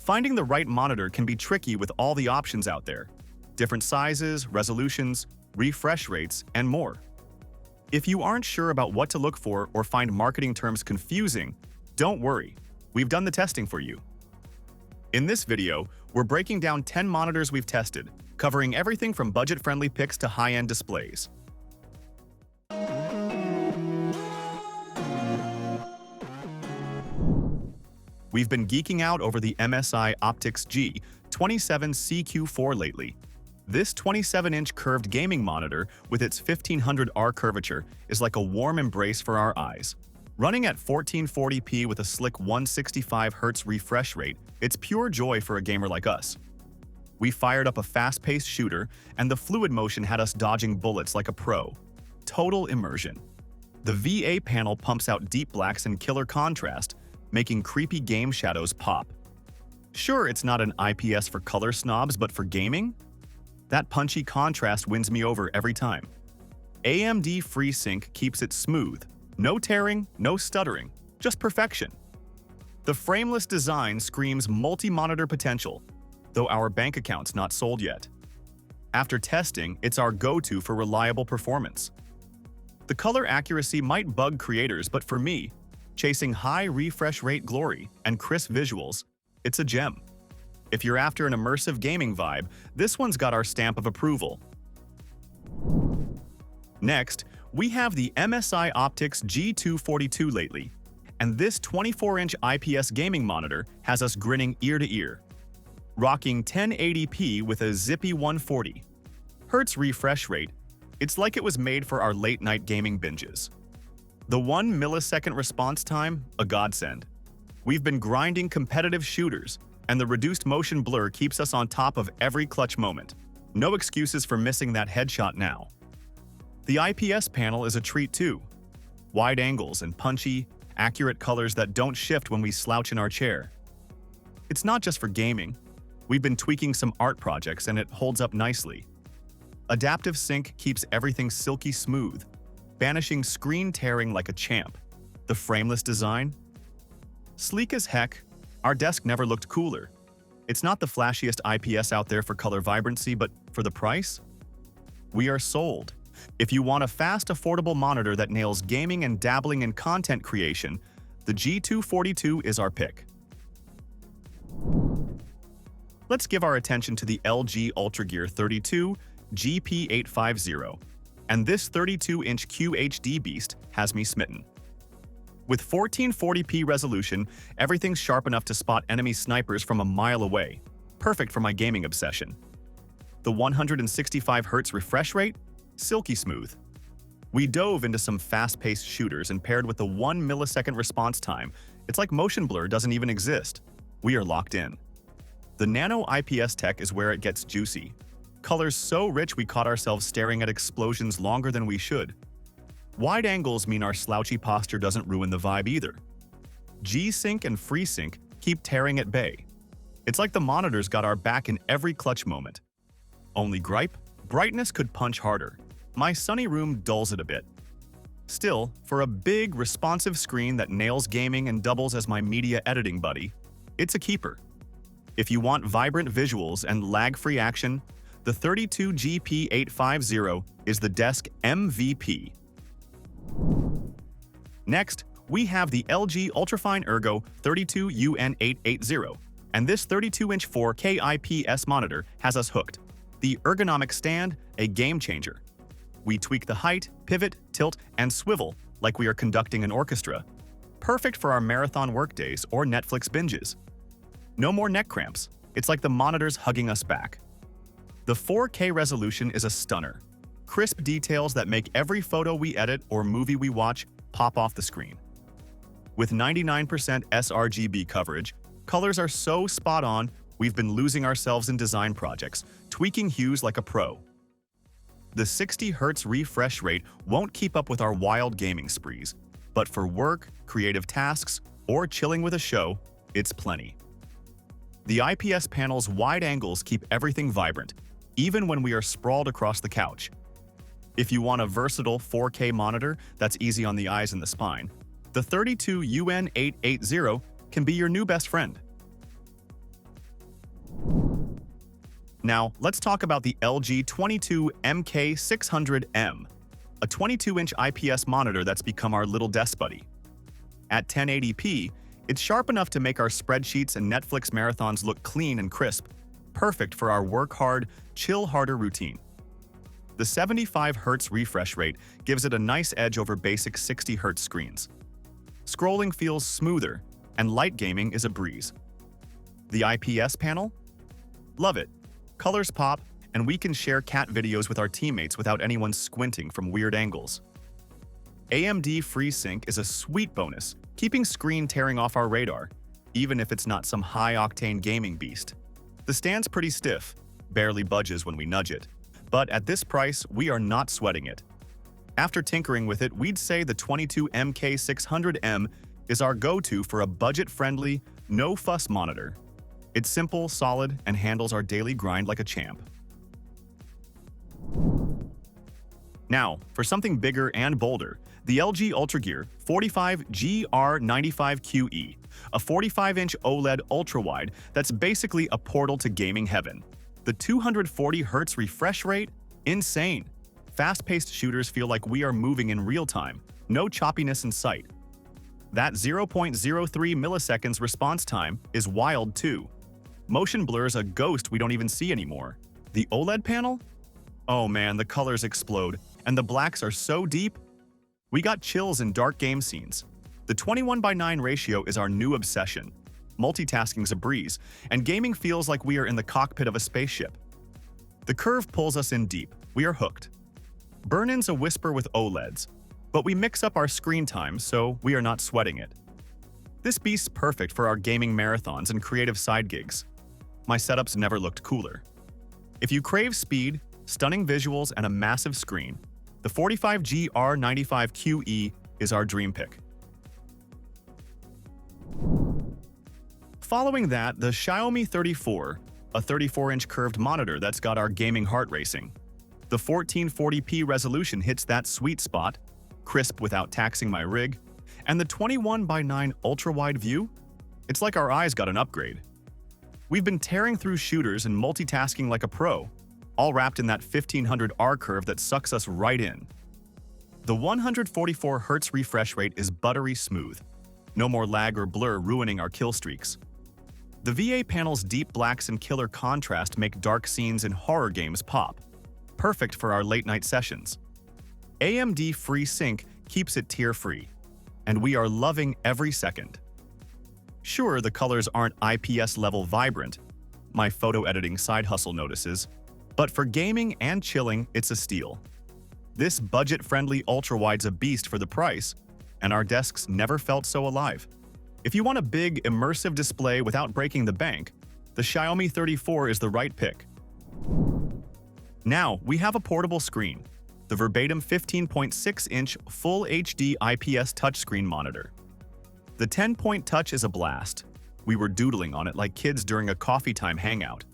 Finding the right monitor can be tricky with all the options out there. Different sizes, resolutions, refresh rates, and more. If you aren't sure about what to look for or find marketing terms confusing, don't worry, we've done the testing for you. In this video, we're breaking down 10 monitors we've tested, covering everything from budget-friendly picks to high-end displays. We've been geeking out over the MSI Optix G27CQ4 lately. This 27-inch curved gaming monitor with its 1500R curvature is like a warm embrace for our eyes. Running at 1440p with a slick 165Hz refresh rate, it's pure joy for a gamer like us. We fired up a fast-paced shooter, and the fluid motion had us dodging bullets like a pro. Total immersion. The VA panel pumps out deep blacks and killer contrast, making creepy game shadows pop. Sure, it's not an IPS for color snobs, but for gaming? That punchy contrast wins me over every time. AMD FreeSync keeps it smooth. No tearing, no stuttering, just perfection. The frameless design screams multi-monitor potential, though our bank account's not sold yet. After testing, it's our go-to for reliable performance. The color accuracy might bug creators, but for me, chasing high refresh rate glory and crisp visuals, it's a gem. If you're after an immersive gaming vibe, this one's got our stamp of approval. Next, we have the MSI Optix G242 lately, and this 24-inch IPS gaming monitor has us grinning ear to ear. Rocking 1080p with a zippy 140 Hz refresh rate, it's like it was made for our late-night gaming binges. The 1 millisecond response time, a godsend. We've been grinding competitive shooters, and the reduced motion blur keeps us on top of every clutch moment. No excuses for missing that headshot now. The IPS panel is a treat too. Wide angles and punchy, accurate colors that don't shift when we slouch in our chair. It's not just for gaming. We've been tweaking some art projects and it holds up nicely. Adaptive Sync keeps everything silky smooth, banishing screen tearing like a champ. The frameless design? Sleek as heck, our desk never looked cooler. It's not the flashiest IPS out there for color vibrancy, but for the price? We are sold. If you want a fast, affordable monitor that nails gaming and dabbling in content creation, the G242 is our pick. Let's give our attention to the LG UltraGear 32 GP850. And this 32-inch QHD beast has me smitten. With 1440p resolution, everything's sharp enough to spot enemy snipers from a mile away. Perfect for my gaming obsession. The 165Hz refresh rate? Silky smooth. We dove into some fast-paced shooters and paired with the 1 millisecond response time, it's like motion blur doesn't even exist. We are locked in. The Nano IPS tech is where it gets juicy. Colors so rich we caught ourselves staring at explosions longer than we should. Wide angles mean our slouchy posture doesn't ruin the vibe either. G-Sync and FreeSync keep tearing at bay. It's like the monitors got our back in every clutch moment. Only gripe? Brightness could punch harder. My sunny room dulls it a bit. Still, for a big, responsive screen that nails gaming and doubles as my media editing buddy, it's a keeper. If you want vibrant visuals and lag-free action, the 32GP850 is the desk MVP. Next, we have the LG Ultrafine Ergo 32UN880, and this 32-inch 4K IPS monitor has us hooked. The ergonomic stand, a game changer. We tweak the height, pivot, tilt, and swivel like we are conducting an orchestra. Perfect for our marathon workdays or Netflix binges. No more neck cramps. It's like the monitor's hugging us back. The 4K resolution is a stunner. Crisp details that make every photo we edit or movie we watch pop off the screen. With 99% sRGB coverage, colors are so spot on, we've been losing ourselves in design projects, tweaking hues like a pro. The 60Hz refresh rate won't keep up with our wild gaming sprees, but for work, creative tasks, or chilling with a show, it's plenty. The IPS panel's wide angles keep everything vibrant, even when we are sprawled across the couch. If you want a versatile 4K monitor that's easy on the eyes and the spine, the 32UN880 can be your new best friend. Now, let's talk about the LG 22MK600M, a 22-inch IPS monitor that's become our little desk buddy. At 1080p, it's sharp enough to make our spreadsheets and Netflix marathons look clean and crisp, perfect for our work hard, chill harder routine. The 75Hz refresh rate gives it a nice edge over basic 60Hz screens. Scrolling feels smoother, and light gaming is a breeze. The IPS panel? Love it. Colors pop, and we can share cat videos with our teammates without anyone squinting from weird angles. AMD FreeSync is a sweet bonus, keeping screen tearing off our radar, even if it's not some high-octane gaming beast. The stand's pretty stiff, barely budges when we nudge it, but at this price, we are not sweating it. After tinkering with it, we'd say the 22MK600M is our go-to for a budget-friendly, no-fuss monitor. It's simple, solid, and handles our daily grind like a champ. Now, for something bigger and bolder, the LG UltraGear 45GR95QE, a 45-inch OLED ultra-wide that's basically a portal to gaming heaven. The 240Hz refresh rate? Insane! Fast-paced shooters feel like we are moving in real time, no choppiness in sight. That 0.03 milliseconds response time is wild too. Motion blur's a ghost we don't even see anymore. The OLED panel? Oh man, the colors explode, and the blacks are so deep. We got chills in dark game scenes. The 21:9 ratio is our new obsession. Multitasking's a breeze, and gaming feels like we are in the cockpit of a spaceship. The curve pulls us in deep. We are hooked. Burn-in's a whisper with OLEDs, but we mix up our screen time, so we are not sweating it. This beast's perfect for our gaming marathons and creative side gigs. My setups never looked cooler. If you crave speed, stunning visuals, and a massive screen, the 45GR95QE is our dream pick. Following that, the Xiaomi 34, a 34-inch curved monitor that's got our gaming heart racing. The 1440p resolution hits that sweet spot, crisp without taxing my rig, and the 21:9 ultra-wide view? It's like our eyes got an upgrade. We've been tearing through shooters and multitasking like a pro, all wrapped in that 1500R curve that sucks us right in. The 144Hz refresh rate is buttery smooth. No more lag or blur ruining our kill streaks. The VA panel's deep blacks and killer contrast make dark scenes in horror games pop. Perfect for our late-night sessions. AMD FreeSync keeps it tear-free, and we are loving every second. Sure, the colors aren't IPS-level vibrant, my photo editing side hustle notices, but for gaming and chilling, it's a steal. This budget-friendly ultra-wide's a beast for the price, and our desks never felt so alive. If you want a big, immersive display without breaking the bank, the Xiaomi 34 is the right pick. Now, we have a portable screen, the Verbatim 15.6-inch Full HD IPS touchscreen monitor. The 10-point touch is a blast. We were doodling on it like kids during a coffee time hangout.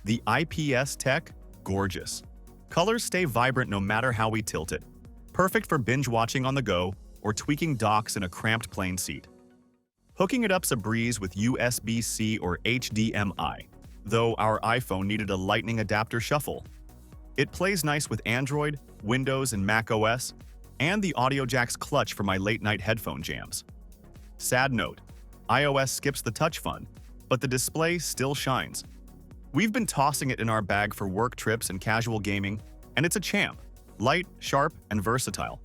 The IPS tech? Gorgeous. Colors stay vibrant no matter how we tilt it. Perfect for binge-watching on the go or tweaking docks in a cramped plane seat. Hooking it up's a breeze with USB-C or HDMI, though our iPhone needed a lightning adapter shuffle. It plays nice with Android, Windows, and Mac OS, and the audio jack's clutch for my late-night headphone jams. Sad note, iOS skips the touch fun, but the display still shines. We've been tossing it in our bag for work trips and casual gaming, and it's a champ, light, sharp, and versatile.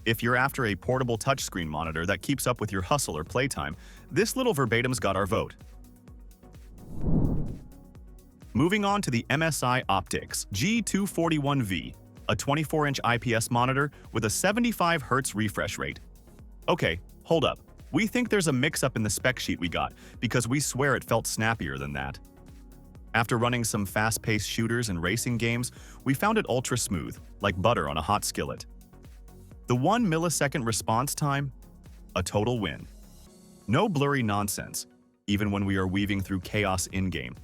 If you're after a portable touchscreen monitor that keeps up with your hustle or playtime, this little Verbatim's got our vote. Moving on to the MSI Optix G241V, a 24-inch IPS monitor with a 75Hz refresh rate. Okay, hold up. We think there's a mix-up in the spec sheet we got, because we swear it felt snappier than that. After running some fast-paced shooters and racing games, we found it ultra-smooth, like butter on a hot skillet. The 1 millisecond response time? A total win. No blurry nonsense, even when we are weaving through chaos in-game.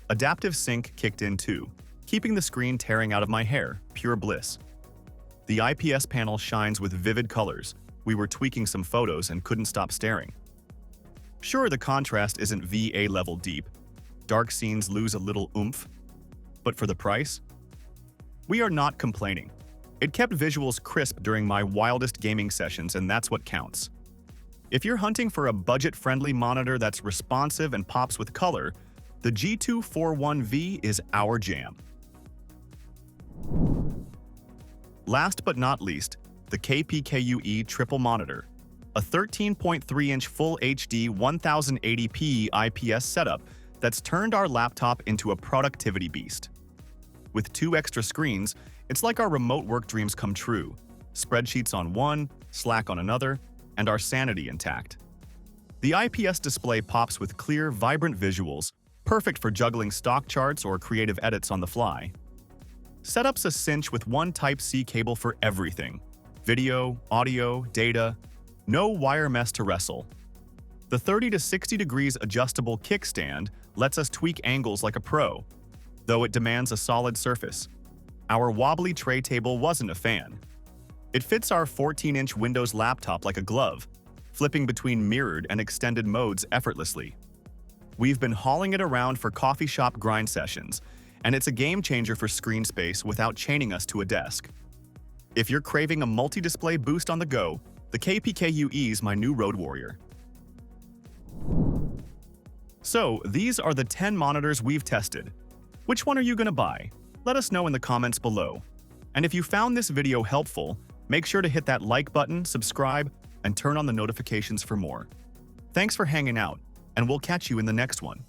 Adaptive Sync kicked in too, keeping the screen tearing out of my hair, pure bliss. The IPS panel shines with vivid colors. We were tweaking some photos and couldn't stop staring. Sure, the contrast isn't VA level deep, dark scenes lose a little oomph. But for the price? We are not complaining. It kept visuals crisp during my wildest gaming sessions, and that's what counts. If you're hunting for a budget-friendly monitor that's responsive and pops with color, the G241V is our jam. Last but not least, the KPKUE Triple Monitor, a 13.3-inch Full HD 1080p IPS setup that's turned our laptop into a productivity beast. With 2 extra screens, it's like our remote work dreams come true. Spreadsheets on one, Slack on another, and our sanity intact. The IPS display pops with clear, vibrant visuals, perfect for juggling stock charts or creative edits on the fly. Setup's a cinch with one Type-C cable for everything. Video, audio, data, no wire mess to wrestle. The 30 to 60 degrees adjustable kickstand lets us tweak angles like a pro, though it demands a solid surface. Our wobbly tray table wasn't a fan. It fits our 14-inch Windows laptop like a glove, flipping between mirrored and extended modes effortlessly. We've been hauling it around for coffee shop grind sessions, and it's a game changer for screen space without chaining us to a desk. If you're craving a multi-display boost on the go, the KPKUE is my new road warrior. So, these are the 10 monitors we've tested. Which one are you gonna buy? Let us know in the comments below. And if you found this video helpful, make sure to hit that like button, subscribe, and turn on the notifications for more. Thanks for hanging out, and we'll catch you in the next one.